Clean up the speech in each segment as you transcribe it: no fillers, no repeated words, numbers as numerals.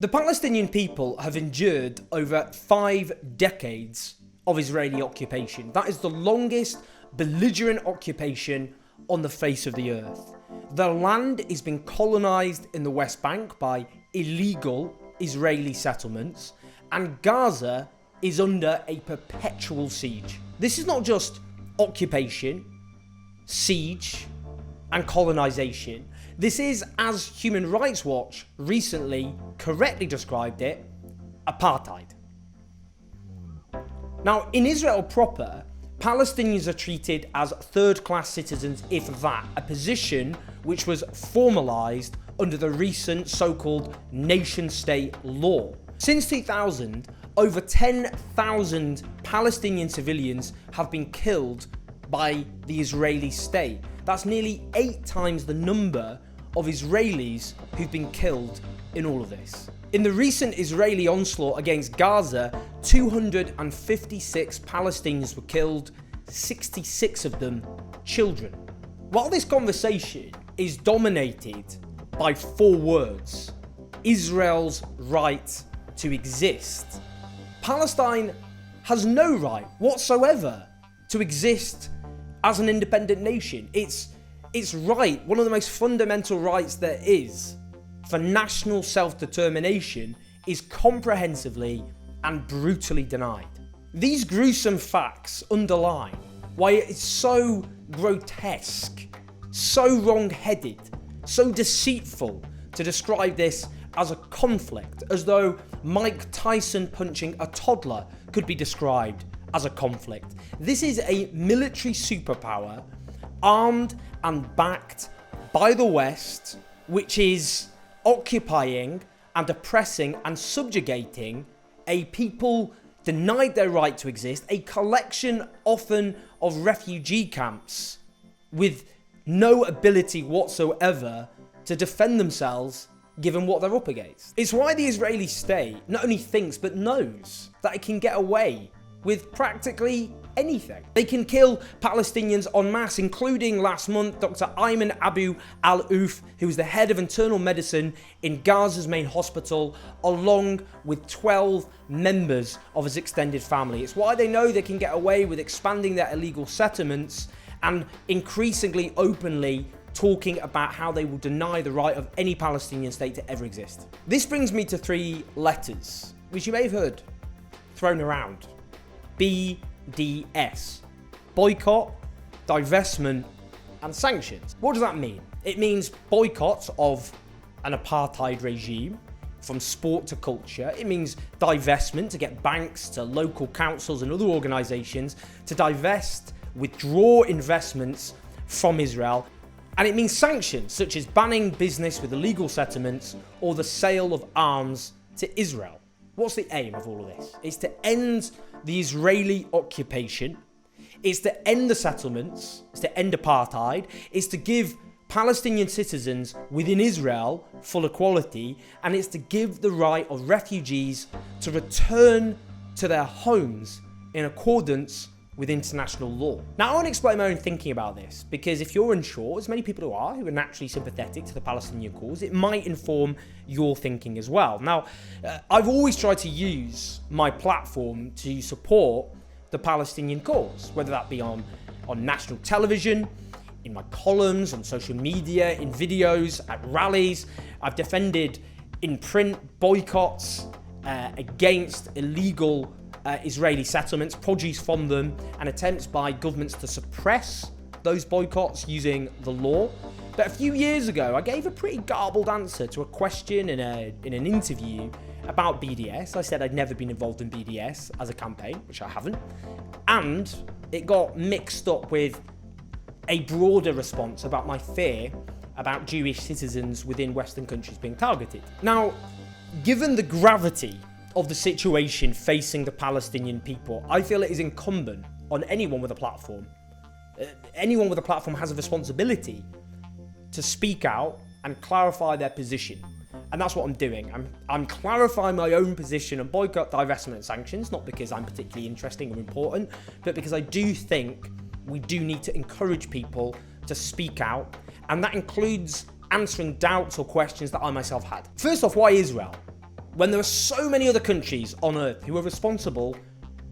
The Palestinian people have endured over 5 decades of Israeli occupation. That is the longest belligerent occupation on the face of the earth. Their land is being colonised in the West Bank by illegal Israeli settlements, and Gaza is under a perpetual siege. This is not just occupation, siege, and colonisation. This is, as Human Rights Watch recently correctly described it, apartheid. Now, in Israel proper, Palestinians are treated as third-class citizens, if that, a position which was formalised under the recent so-called nation-state law. Since 2000, over 10,000 Palestinian civilians have been killed by the Israeli state. That's nearly 8 times the number of Israelis who've been killed in all of this. In the recent Israeli onslaught against Gaza, 256 Palestinians were killed, 66 of them children. While this conversation is dominated by 4 words, Israel's right to exist, Palestine has no right whatsoever to exist as an independent nation. Its right, one of the most fundamental rights there is, for national self-determination, is comprehensively and brutally denied. These gruesome facts underline why it is so grotesque, so wrong-headed, so deceitful to describe this as a conflict, as though Mike Tyson punching a toddler could be described as a conflict. This is a military superpower armed and backed by the West, which is occupying and oppressing and subjugating a people denied their right to exist, a collection often of refugee camps with no ability whatsoever to defend themselves given what they're up against. It's why the Israeli state not only thinks but knows that it can get away with practically anything. They can kill Palestinians en masse, including last month Dr. Ayman Abu al-Ouf, who was the head of internal medicine in Gaza's main hospital, along with 12 members of his extended family. It's why they know they can get away with expanding their illegal settlements and increasingly openly talking about how they will deny the right of any Palestinian state to ever exist. This brings me to 3 letters, which you may have heard thrown around. BDS. Boycott, Divestment and Sanctions. What does that mean? It means boycott of an apartheid regime, from sport to culture. It means divestment, to get banks, to local councils and other organisations to divest, withdraw investments from Israel. And it means sanctions, such as banning business with illegal settlements or the sale of arms to Israel. What's the aim of all of this? It's to end the Israeli occupation, it's to end the settlements, it's to end apartheid, it's to give Palestinian citizens within Israel full equality, and it's to give the right of refugees to return to their homes in accordance with international law. Now, I want to explain my own thinking about this, because if you're unsure, as many people who are naturally sympathetic to the Palestinian cause, it might inform your thinking as well. Now, I've always tried to use my platform to support the Palestinian cause, whether that be on national television, in my columns, on social media, in videos, at rallies. I've defended in print boycotts against illegal Israeli settlements, produce from them, and attempts by governments to suppress those boycotts using the law. But a few years ago, I gave a pretty garbled answer to a question in an interview about BDS. I said I'd never been involved in BDS as a campaign, which I haven't, and it got mixed up with a broader response about my fear about Jewish citizens within Western countries being targeted. Now, given the gravity of the situation facing the Palestinian people, I feel it is incumbent on anyone with a platform. Anyone with a platform has a responsibility to speak out and clarify their position. And that's what I'm doing. I'm clarifying my own position on boycott, divestment and sanctions, not because I'm particularly interesting or important, but because I do think we do need to encourage people to speak out, and that includes answering doubts or questions that I myself had. First off, why Israel? when there are so many other countries on earth who are responsible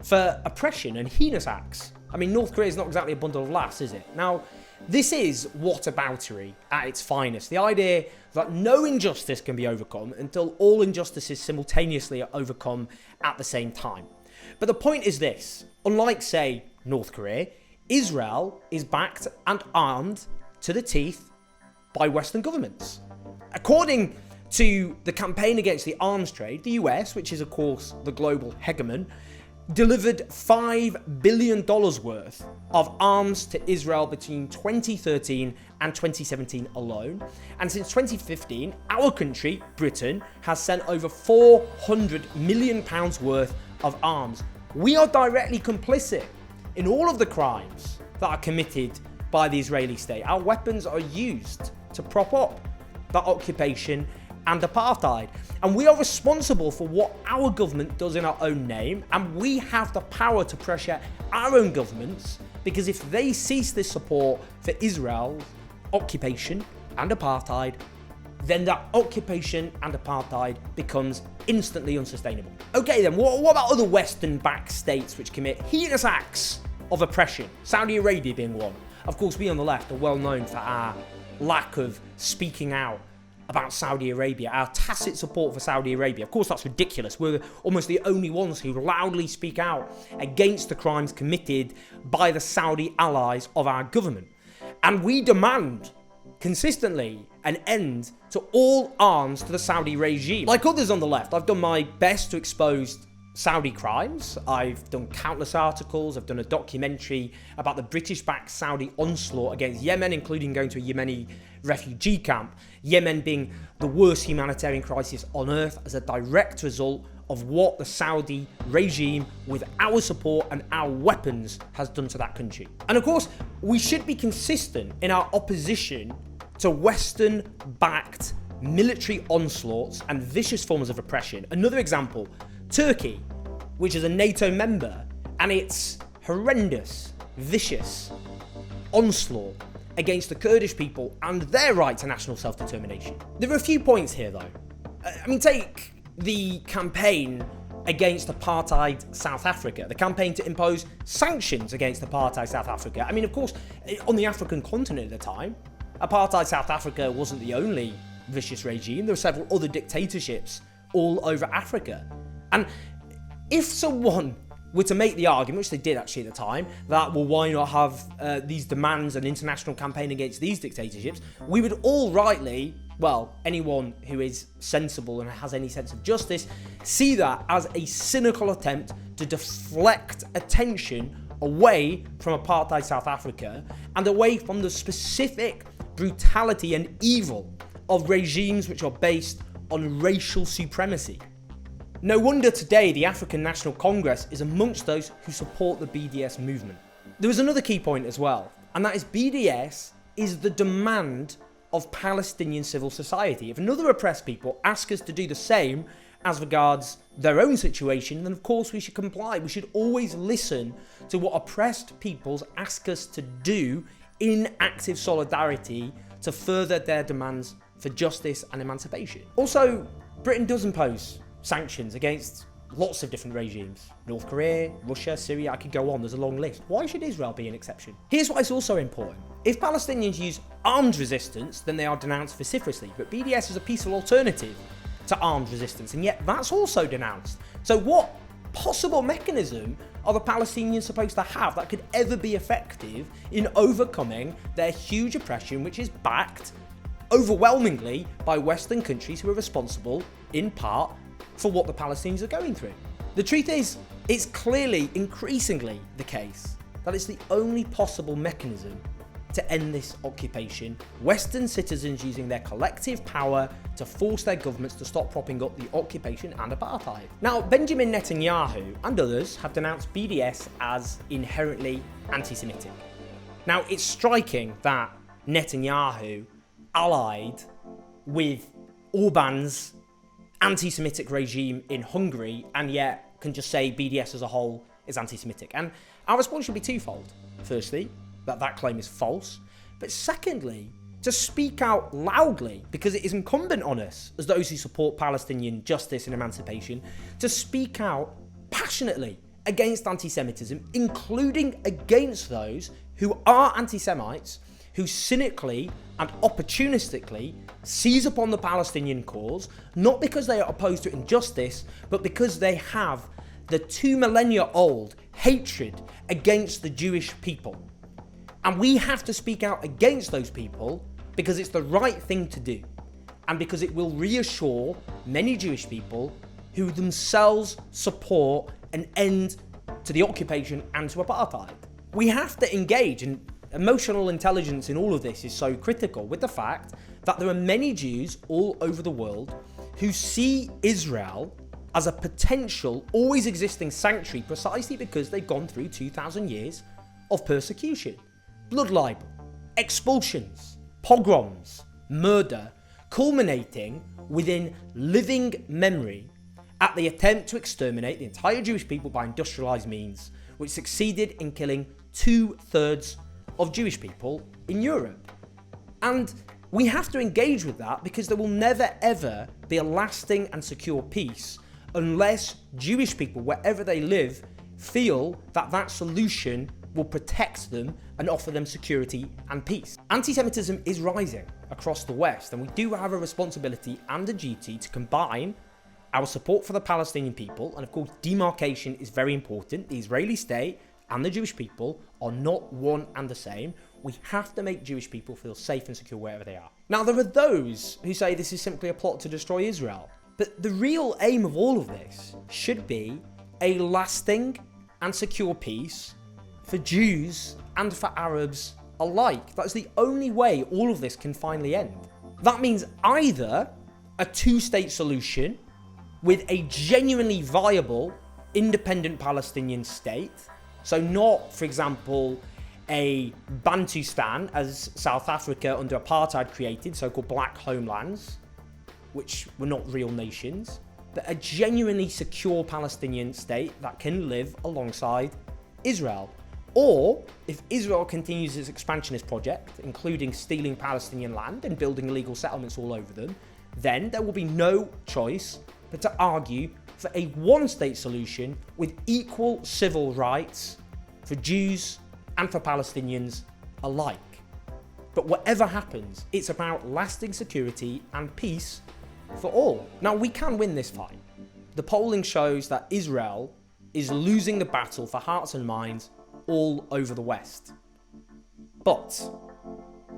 for oppression and heinous acts. I mean, North Korea is not exactly a bundle of laughs, is it? Now, this is whataboutery at its finest. The idea that no injustice can be overcome until all injustices simultaneously are overcome at the same time. But the point is this: unlike, say, North Korea, Israel is backed and armed to the teeth by Western governments. According to the campaign against the arms trade, the US, which is of course the global hegemon, delivered $5 billion worth of arms to Israel between 2013 and 2017 alone. And since 2015, our country, Britain, has sent over £400 million worth of arms. We are directly complicit in all of the crimes that are committed by the Israeli state. Our weapons are used to prop up that occupation and apartheid. And we are responsible for what our government does in our own name, and we have the power to pressure our own governments, because if they cease this support for Israel's occupation and apartheid, then that occupation and apartheid becomes instantly unsustainable. Okay then, what about other Western-backed states which commit heinous acts of oppression? Saudi Arabia being one. Of course, we on the left are well known for our lack of speaking out about Saudi Arabia, our tacit support for Saudi Arabia. Of course, that's ridiculous. We're almost the only ones who loudly speak out against the crimes committed by the Saudi allies of our government. And we demand consistently an end to all arms to the Saudi regime. Like others on the left, I've done my best to expose Saudi crimes. I've done countless articles. I've done a documentary about the British-backed Saudi onslaught against Yemen, including going to a Yemeni refugee camp. Yemen being the worst humanitarian crisis on earth as a direct result of what the Saudi regime, with our support and our weapons, has done to that country. And of course, we should be consistent in our opposition to Western-backed military onslaughts and vicious forms of oppression. Another example, Turkey, which is a NATO member, and its horrendous, vicious onslaught against the Kurdish people and their right to national self-determination. There are a few points here though. I mean, take the campaign against apartheid South Africa, the campaign to impose sanctions against apartheid South Africa. I mean, of course, on the African continent at the time, apartheid South Africa wasn't the only vicious regime. There were several other dictatorships all over Africa. And if someone were to make the argument, which they did actually at the time, that, well, why not have these demands, an international campaign against these dictatorships, we would all rightly, well, anyone who is sensible and has any sense of justice, see that as a cynical attempt to deflect attention away from apartheid South Africa and away from the specific brutality and evil of regimes which are based on racial supremacy. No wonder today the African National Congress is amongst those who support the BDS movement. There is another key point as well, and that is BDS is the demand of Palestinian civil society. If another oppressed people ask us to do the same as regards their own situation, then of course we should comply. We should always listen to what oppressed peoples ask us to do in active solidarity to further their demands for justice and emancipation. Also, Britain does impose sanctions against lots of different regimes. North Korea, Russia, Syria, I could go on, there's a long list. Why should Israel be an exception? Here's why it's also important. If Palestinians use armed resistance, then they are denounced vociferously, but BDS is a peaceful alternative to armed resistance, and yet that's also denounced. So what possible mechanism are the Palestinians supposed to have that could ever be effective in overcoming their huge oppression, which is backed overwhelmingly by Western countries who are responsible, in part, for what the Palestinians are going through? The truth is, it's clearly increasingly the case that it's the only possible mechanism to end this occupation. Western citizens using their collective power to force their governments to stop propping up the occupation and apartheid. Now, Benjamin Netanyahu and others have denounced BDS as inherently anti-Semitic. Now, it's striking that Netanyahu allied with Orban's anti-Semitic regime in Hungary and yet can just say BDS as a whole is anti-Semitic. And our response should be twofold. Firstly, that claim is false. But secondly, to speak out loudly, because it is incumbent on us, as those who support Palestinian justice and emancipation, to speak out passionately against anti-Semitism, including against those who are anti-Semites, who cynically and opportunistically seize upon the Palestinian cause, not because they are opposed to injustice, but because they have the 2 millennia old hatred against the Jewish people. And we have to speak out against those people because it's the right thing to do, and because it will reassure many Jewish people who themselves support an end to the occupation and to apartheid. We have to engage, and emotional intelligence in all of this is so critical, with the fact that there are many Jews all over the world who see Israel as a potential, always existing sanctuary, precisely because they've gone through 2,000 years of persecution, blood libel, expulsions, pogroms, murder, culminating within living memory at the attempt to exterminate the entire Jewish people by industrialized means, which succeeded in killing 2/3 of Jewish people in Europe. And we have to engage with that, because there will never ever be a lasting and secure peace unless Jewish people, wherever they live, feel that that solution will protect them and offer them security and peace. Anti-Semitism is rising across the West, and we do have a responsibility and a duty to combine our support for the Palestinian people, and of course demarcation is very important. The Israeli state and the Jewish people are not one and the same. We have to make Jewish people feel safe and secure wherever they are. Now, there are those who say this is simply a plot to destroy Israel, but the real aim of all of this should be a lasting and secure peace for Jews and for Arabs alike. That's the only way all of this can finally end. That means either a 2-state solution with a genuinely viable independent Palestinian state, so not, for example, a Bantustan as South Africa under apartheid created, so-called black homelands, which were not real nations, but a genuinely secure Palestinian state that can live alongside Israel. Or, if Israel continues its expansionist project, including stealing Palestinian land and building illegal settlements all over them, then there will be no choice but to argue for a 1-state solution with equal civil rights for Jews and for Palestinians alike. But whatever happens, it's about lasting security and peace for all. Now, we can win this fight. The polling shows that Israel is losing the battle for hearts and minds all over the West. But,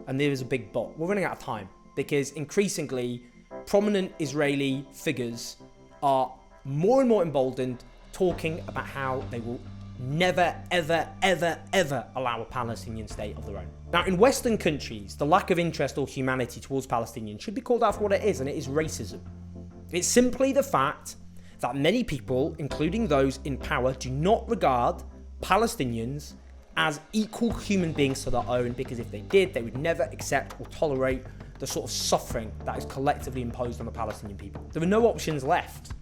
and there is a big but, we're running out of time, because increasingly prominent Israeli figures are more and more emboldened, talking about how they will never, ever, ever, ever allow a Palestinian state of their own. Now, in Western countries, the lack of interest or humanity towards Palestinians should be called out for what it is, and it is racism. It's simply the fact that many people, including those in power, do not regard Palestinians as equal human beings to their own, because if they did, they would never accept or tolerate the sort of suffering that is collectively imposed on the Palestinian people. There are no options left.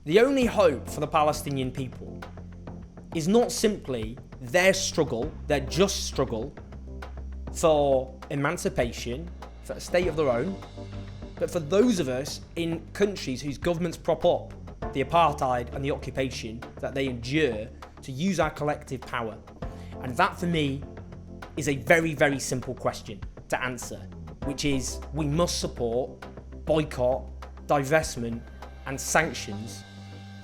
The only hope for the Palestinian people is not simply their struggle, their just struggle for emancipation, for a state of their own, but for those of us in countries whose governments prop up the apartheid and the occupation that they endure to use our collective power. And that, for me, is a very, very simple question to answer, which is we must support boycott, divestment and sanctions,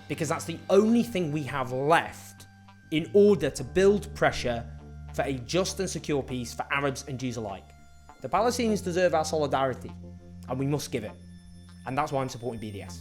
because that's the only thing we have left in order to build pressure for a just and secure peace for Arabs and Jews alike. The Palestinians deserve our solidarity, and we must give it. And that's why I'm supporting BDS.